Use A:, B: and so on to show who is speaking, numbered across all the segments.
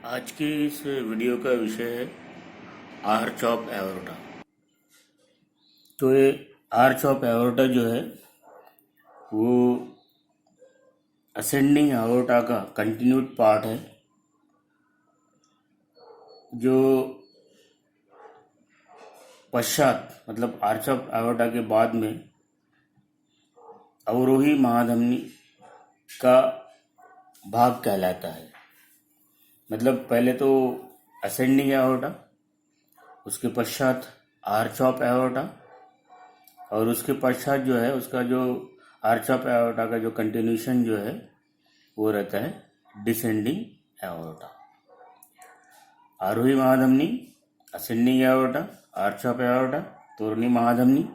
A: आज की इस वीडियो का विषय है आर्च ऑफ एओर्टा। तो ये आर्च ऑफ एओर्टा जो है वो असेंडिंग एओर्टा का कंटिन्यूड पार्ट है, जो पश्चात मतलब आर्च ऑफ एओर्टा के बाद में अवरोही महाधमनी का भाग कहलाता है। मतलब पहले तो असेंडिंग एओर्टा, उसके पश्चात आर्च ऑफ एओर्टा, और उसके पश्चात जो है उसका जो आर्च ऑफ एओर्टा का जो कंटिन्यूशन जो है वो रहता है डिसेंडिंग एओर्टा। आरोही महाधमनी, ascending aorta, arch of aorta, तोरणी महाधमनी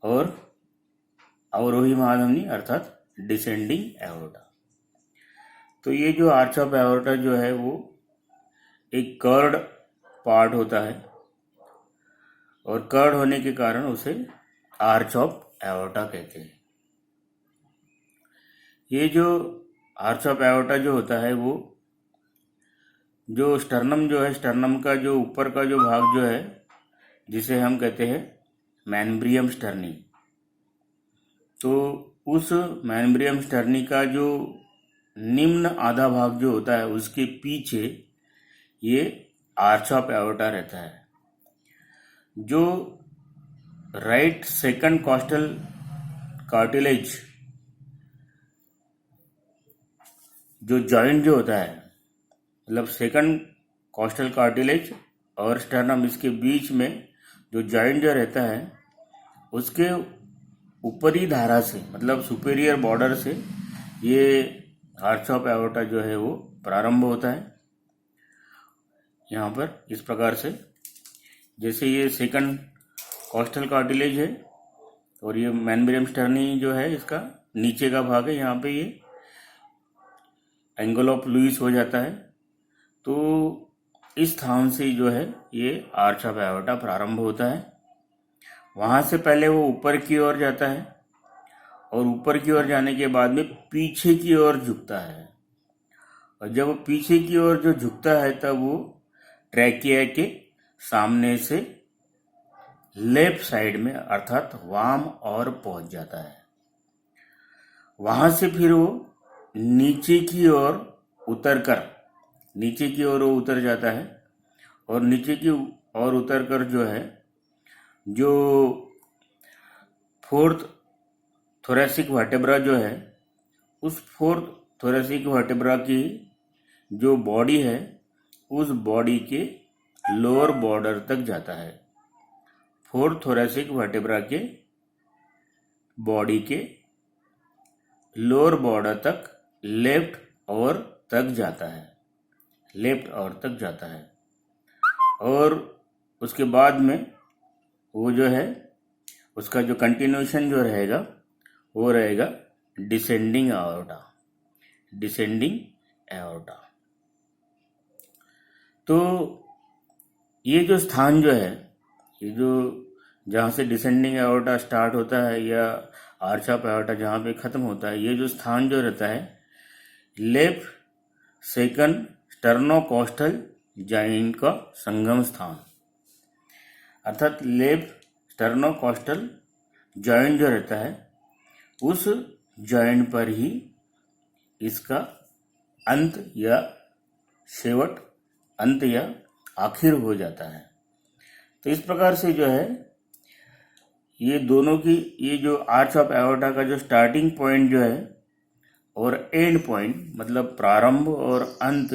A: और अवरोही महाधमनी अर्थात डिसेंडिंग एओर्टा। तो ये जो आर्च ऑफ एओर्टा जो है वो एक कर्ड पार्ट होता है, और कर्ड होने के कारण उसे आर्च ऑफ एओर्टा कहते हैं। ये जो आर्च ऑफ एओर्टा जो होता है वो जो स्टर्नम जो है, स्टर्नम का जो ऊपर का जो भाग जो है जिसे हम कहते हैं मैनब्रियम स्टर्नी, तो उस मैनब्रियम स्टर्नी का जो निम्न आधा भाग जो होता है उसके पीछे ये आर्च ऑफ एओर्टा रहता है। जो राइट सेकंड कॉस्टल कार्टिलेज जो जॉइंट जो होता है, मतलब सेकंड कॉस्टल कार्टिलेज और स्टर्नम, इसके बीच में जो जॉइंट जो रहता है उसके ऊपरी धारा से मतलब सुपेरियर बॉर्डर से ये आर्च ऑफ एओर्टा जो है वो प्रारंभ होता है। यहाँ पर इस प्रकार से, जैसे ये सेकंड कॉस्टल कार्टिलेज है और ये मैनब्रियम स्टर्नी जो है इसका नीचे का भाग है, यहाँ पे ये एंगल ऑफ लुईस हो जाता है। तो इस स्थान से जो है ये आर्च ऑफ एओर्टा प्रारंभ होता है। वहाँ से पहले वो ऊपर की ओर जाता है और ऊपर की ओर जाने के बाद में पीछे की ओर झुकता है, और जब वो पीछे की ओर जो झुकता है तब वो ट्रैकिया के सामने से लेफ्ट साइड में अर्थात वाम और पहुंच जाता है। वहां से फिर वो नीचे की ओर उतरकर नीचे की ओर वो उतर जाता है, और नीचे की ओर उतरकर जो है जो फोर्थ थोरेसिक वर्टेब्रा जो है उस फोर्थ थोरेसिक वर्टेब्रा की जो बॉडी है उस बॉडी के लोअर बॉर्डर तक जाता है। फोर्थ थोरेसिक वर्टेब्रा के बॉडी के लोअर बॉर्डर तक लेफ्ट ओर तक जाता है, लेफ्ट ओर तक जाता है। और उसके बाद में वो जो है उसका जो कंटिन्यूशन जो रहेगा वो रहेगा डिसेंडिंग एओर्टा, डिसेंडिंग एओर्टा। तो ये जो स्थान जो है, ये जो जहाँ से डिसेंडिंग एओर्टा स्टार्ट होता है या आर्च ऑफ एओर्टा जहाँ पे खत्म होता है, ये जो स्थान जो रहता है लेफ्ट सेकंड स्टर्नोकॉस्टल जॉइंट का संगम स्थान, अर्थात लेफ्ट स्टर्नोकॉस्टल जॉइंट जो रहता है उस जॉइंट पर ही इसका अंत या शेवट, अंत या आखिर हो जाता है। तो इस प्रकार से जो है ये दोनों की, ये जो आर्च ऑफ एओर्टा का जो स्टार्टिंग पॉइंट जो है और एंड पॉइंट मतलब प्रारंभ और अंत,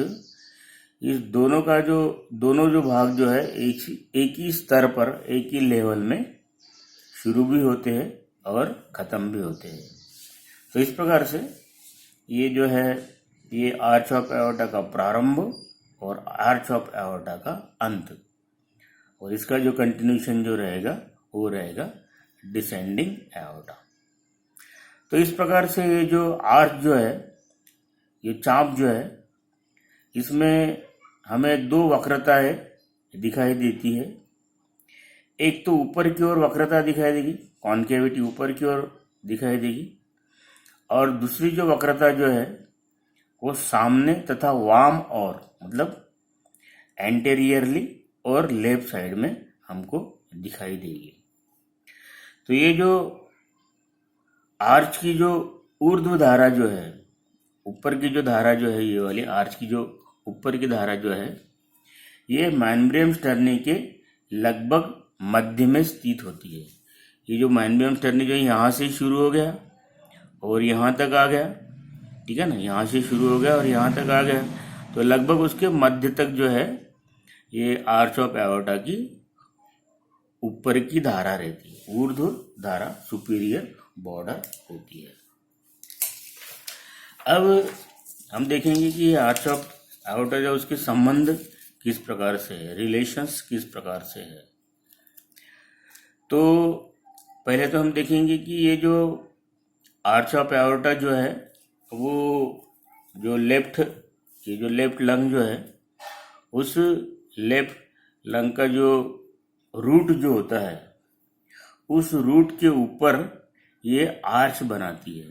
A: इस दोनों का जो दोनों जो भाग जो है एक ही स्तर पर, एक ही लेवल में शुरू भी होते हैं और ख़त्म भी होते हैं। तो इस प्रकार से ये जो है ये आर्च ऑफ एओर्टा का प्रारंभ और आर्च ऑफ एओर्टा का अंत, और इसका जो कंटिन्यूशन जो रहेगा वो रहेगा डिसेंडिंग एओर्टा। तो इस प्रकार से ये जो आर्च जो है, ये चाप जो है, इसमें हमें दो वक्रताएं दिखाई देती है। एक तो ऊपर की ओर वक्रता दिखाई देगी, कॉन्केविटी ऊपर की ओर दिखाई देगी, और दूसरी जो वक्रता जो है वो सामने तथा वाम और मतलब एंटेरियरली और लेफ्ट साइड में हमको दिखाई देगी। तो ये जो आर्च की जो ऊर्ध्व धारा जो है, ऊपर की जो धारा जो है, ये वाली आर्च की जो ऊपर की धारा जो है, ये माइनब्रियम स्टर्नी के लगभग मध्य में स्थित होती है। ये जो माइनब्रियम स्टर्नी जो यहाँ से शुरू हो गया और यहाँ तक आ गया, ठीक है ना, यहाँ से शुरू हो गया और यहाँ तक आ गया, तो लगभग उसके मध्य तक जो है ये आर्च ऑफ एओर्टा की ऊपर की धारा रहती है, ऊर्ध्व धारा, सुपीरियर बॉर्डर होती है। अब हम देखेंगे कि ये आर्च ऑफ एओर्टा जो उसके संबंध किस प्रकार से है, रिलेशंस किस प्रकार से है। तो पहले तो हम देखेंगे कि ये जो आर्च ऑफ एओर्टा जो है वो जो लेफ्ट लंग जो है, उस लेफ्ट लंग का जो रूट जो होता है, उस रूट के ऊपर ये आर्च बनाती है।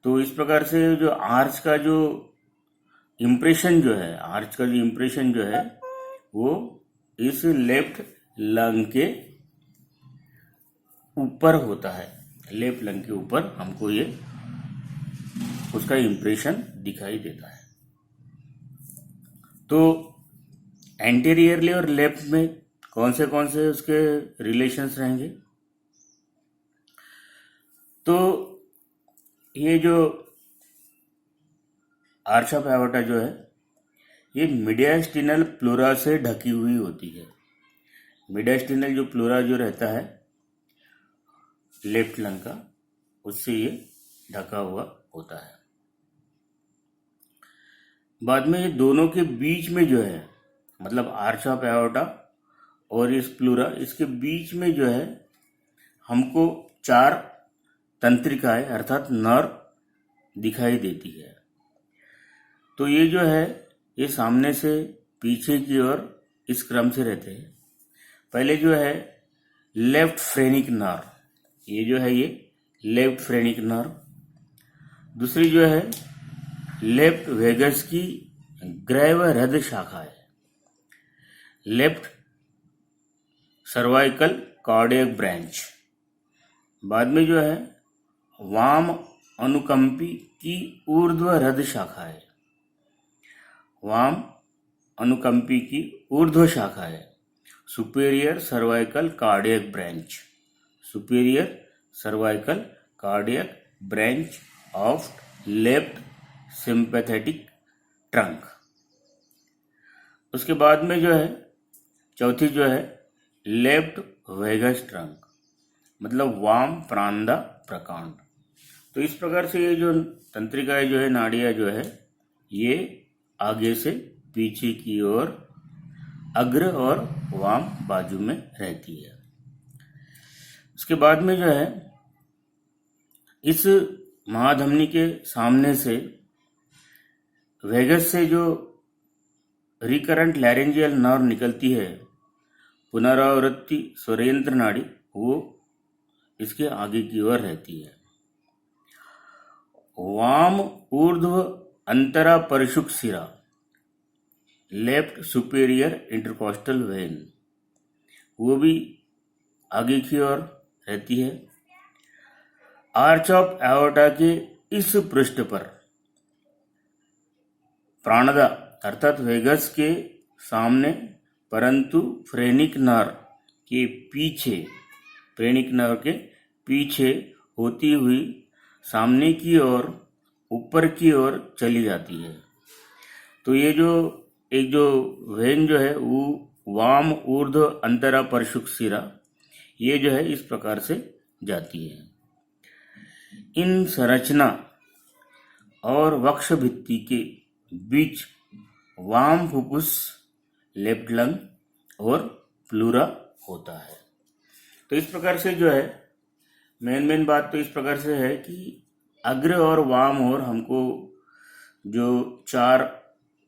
A: तो इस प्रकार से जो आर्च का जो इम्प्रेशन जो है, आर्च का जो इम्प्रेशन जो है वो इस लेफ्ट लंग के ऊपर होता है। लेफ्ट लंग के ऊपर हमको ये उसका इम्प्रेशन दिखाई देता है। तो एंटीरियरली और लेफ्ट में कौन से उसके रिलेशंस रहेंगे। तो ये जो आर्च ऑफ एओर्टा जो है ये मीडियास्टिनल प्लूरा से ढकी हुई होती है। मीडियास्टिनल जो प्लूरा जो रहता है लेफ्ट लंग का, उससे ये ढका हुआ होता है। बाद में ये दोनों के बीच में जो है, मतलब आर्च ऑफ एओर्टा और इस प्लूरा, इसके बीच में जो है हमको 4 तंत्रिकाएं अर्थात नर्व दिखाई देती है। तो ये जो है ये सामने से पीछे की ओर इस क्रम से रहते हैं। पहले जो है लेफ्ट फ्रेनिक नर्व, ये जो है ये लेफ्ट फ्रेनिक नर्व। दूसरी जो है लेफ्ट वेगस की ग्रैव हृदय शाखा है, लेफ्ट सर्वाइकल कार्डियक ब्रांच। बाद में जो है वाम अनुकंपी की ऊर्ध्व हृदय शाखा है, वाम अनुकंपी की ऊर्ध्व शाखा है, superior cervical cardiac branch, superior cervical cardiac branch of left sympathetic trunk. उसके बाद में जो है चौथी जो है लेफ्ट वेगस ट्रंक, मतलब वाम प्रांदा प्रकांड। तो इस प्रकार से ये जो तंत्रिकाएं जो है, नाड़ियां जो है, ये आगे से पीछे की ओर अग्र और वाम बाजू में रहती है। उसके बाद में जो है इस महाधमनी के सामने से वेगस से जो रिकरेंट लैरेंजियल नर्व निकलती है, पुनरावृत्ति स्वरेंद्र नाड़ी, वो इसके आगे की ओर रहती है। वाम ऊर्ध्व अंतरा परशुक सिरा, लेफ्ट सुपीरियर इंटरकोस्टल वेन, वो भी आगे की ओर रहती है। आर्च ऑफ एओर्टा के इस पृष्ठ पर प्राणदा अर्थात वेगस के सामने परंतु फ्रेनिक नर्व के पीछे, फ्रेनिक नर्व के पीछे होती हुई सामने की ओर ऊपर की ओर चली जाती है। तो ये जो एक जो वेन जो है वो वाम ऊर्ध्व अंतरा परशुक सिरा, ये जो है इस प्रकार से जाती है। इन संरचना और वक्ष भित्ति के बीच वाम फुफ्फुस, लेफ्ट लंग और प्लूरा होता है। तो इस प्रकार से जो है मेन बात तो इस प्रकार से है कि अग्र और वाम और हमको जो 4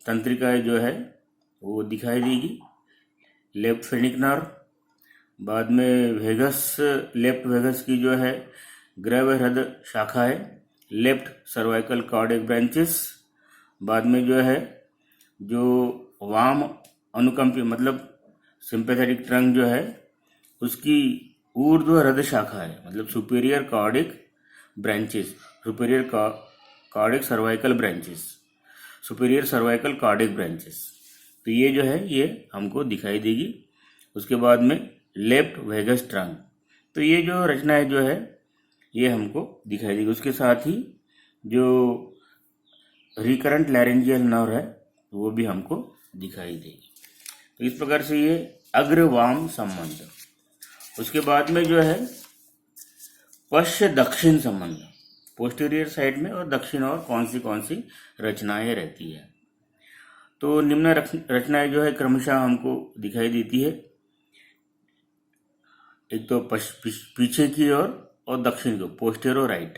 A: तंत्रिकाएं जो है वो दिखाई देगी। लेफ्ट फ्रेनिक नर्व, बाद में वेगस, लेफ्ट वेगस की जो है ग्रैव हृदय शाखा है, लेफ्ट सर्वाइकल कार्डियक ब्रांचेस, बाद में जो है जो वाम अनुकंपी मतलब सिंपैथेटिक ट्रंक जो है उसकी ऊर्ध्व हृदय शाखा है, मतलब superior cardiac branches, superior cardiac cervical branches, superior cervical cardiac branches. तो ये जो है ये हमको दिखाई देगी। उसके बाद में लेफ्ट वेगस ट्रंक, तो ये जो रचनाएं जो है ये हमको दिखाई देगी। उसके साथ ही जो रिकरेंट लैरेंजियल नर्व है वो भी हमको दिखाई देगी। तो इस प्रकार से ये अग्रवाम संबंध। उसके बाद में जो है पश्च दक्षिण संबंध, पोस्टीरियर साइड में और दक्षिण और कौन सी रचनाएं रहती है। तो निम्न रचनाएं जो है क्रमशः हमको दिखाई देती है। एक तो पीछे की ओर और दक्षिण की ओर, पोस्टेरो राइट।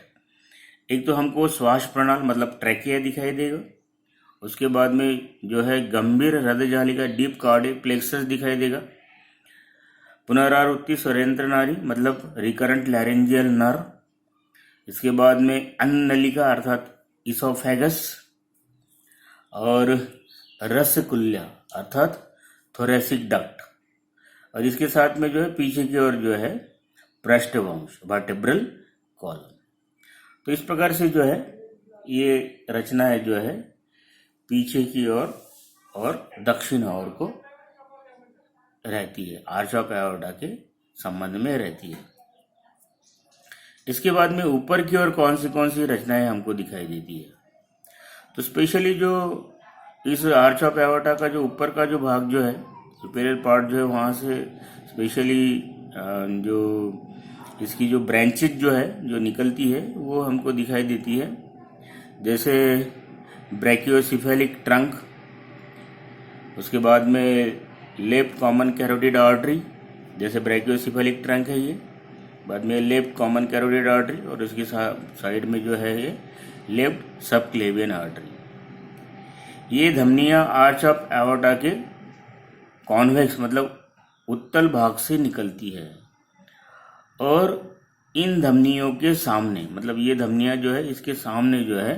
A: एक तो हमको श्वास प्रणाल मतलब ट्रैकिया दिखाई देगा। उसके बाद में जो है गंभीर हृदय जालिका डीप कार्डिक प्लेक्सस दिखाई देगा। पुनरावृत्ति स्वरेंद्र नाड़ी मतलब रिकरेंट लैरेंजियल नर्व। इसके बाद में अन्नलिका अर्थात इसोफेगस और रसकुल्या अर्थात थोरेसिक डक्ट। और इसके साथ में जो है पीछे की ओर जो है पृष्ठवंश वर्टेब्रल कॉलम। तो इस प्रकार से जो है ये रचनाएं जो है पीछे की ओर और दक्षिण ओर को रहती है, आर्च ऑफ एओर्टा के संबंध में रहती है। इसके बाद में ऊपर की ओर कौन सी रचनाएं हमको दिखाई देती है। तो स्पेशली जो इस आर्च ऑफ एओर्टा का जो ऊपर का जो भाग जो है सुपीरियर पार्ट जो है वहाँ से स्पेशली जो इसकी जो ब्रांचेज जो है जो निकलती है वो हमको दिखाई देती है। जैसे ब्रैकियोसिफेलिक ट्रंक, उसके बाद में लेफ्ट कॉमन कैरोटिड आर्टरी, जैसे ब्रैकियोसिफेलिक ट्रंक है ये, बाद में लेफ्ट कॉमन कैरोटिड आर्टरी और इसके साइड में जो है ये लेफ्ट सबक्लेवियन आर्टरी। ये धमनियाँ आर्च ऑफ एओर्टा के कॉन्वेक्स मतलब उत्तल भाग से निकलती है और इन धमनियों के सामने मतलब ये धमनियाँ जो है इसके सामने जो है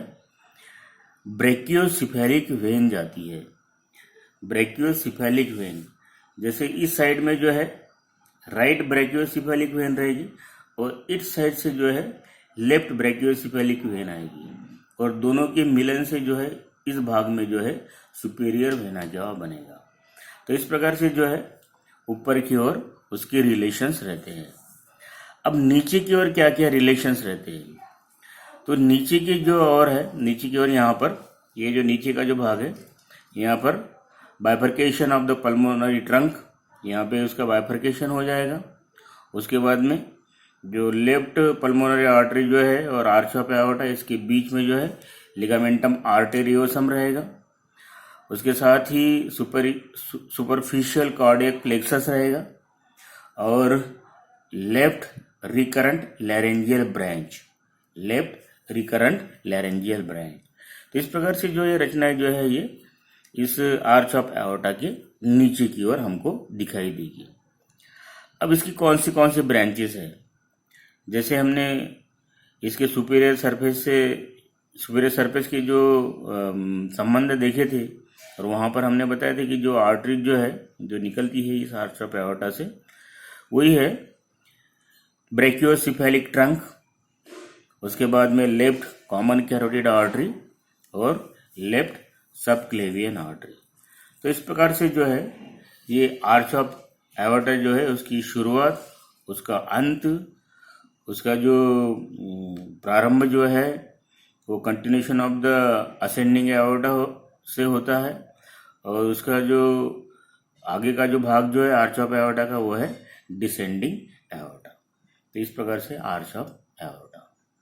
A: ब्रैकियोसिफेलिक वेन जाती है। ब्रैकियोसिफेलिक वेन जैसे इस साइड में जो है राइट ब्रैकियोसिफेलिक वेन रहेगी और इस साइड से जो है लेफ्ट ब्रैकियोसिफेलिक वेन आएगी और दोनों के मिलन से जो है इस भाग में जो है सुपीरियर वेना केवा बनेगा। तो इस प्रकार से जो है ऊपर की ओर उसके रिलेशंस रहते हैं। अब नीचे की ओर क्या क्या रिलेशंस रहते हैं। तो नीचे की जो ओर है, नीचे की ओर यहाँ पर ये जो नीचे का जो भाग है यहाँ पर bifurcation of the pulmonary trunk, यहाँ पे उसका बाइफर्केशन हो जाएगा। उसके बाद में जो लेफ्ट पल्मोनरी आर्टरी जो है और आर्च ऑफ एओर्टा इसके बीच में जो है लिगामेंटम आर्टेरियोसम रहेगा। उसके साथ ही सुपरफिशियल कार्डियक प्लेक्सस रहेगा और left recurrent laryngeal branch, left recurrent laryngeal branch. तो इस प्रकार से जो ये रचनाएं जो है ये इस आर्च ऑफ एओर्टा के नीचे की ओर हमको दिखाई देगी। अब इसकी कौन सी ब्रांचेस है। जैसे हमने इसके सुपीरियर सरफेस के जो संबंध देखे थे और वहाँ पर हमने बताया था कि जो आर्टरी जो है जो निकलती है इस आर्च ऑफ एओर्टा से वही है ब्रैकियोसिफेलिक ट्रंक, उसके बाद में लेफ्ट कॉमन कैरोटिड आर्टरी और लेफ्ट सबक्लेवियन आर्टरी। तो इस प्रकार से जो है ये आर्च ऑफ एओर्टा जो है उसकी शुरुआत, उसका अंत, उसका जो प्रारंभ जो है वो continuation of the ascending aorta से होता है और उसका जो आगे का जो भाग जो है आर्च ऑफ एओर्टा का वो है डिसेंडिंग एओर्टा। तो इस प्रकार से आर्च ऑफ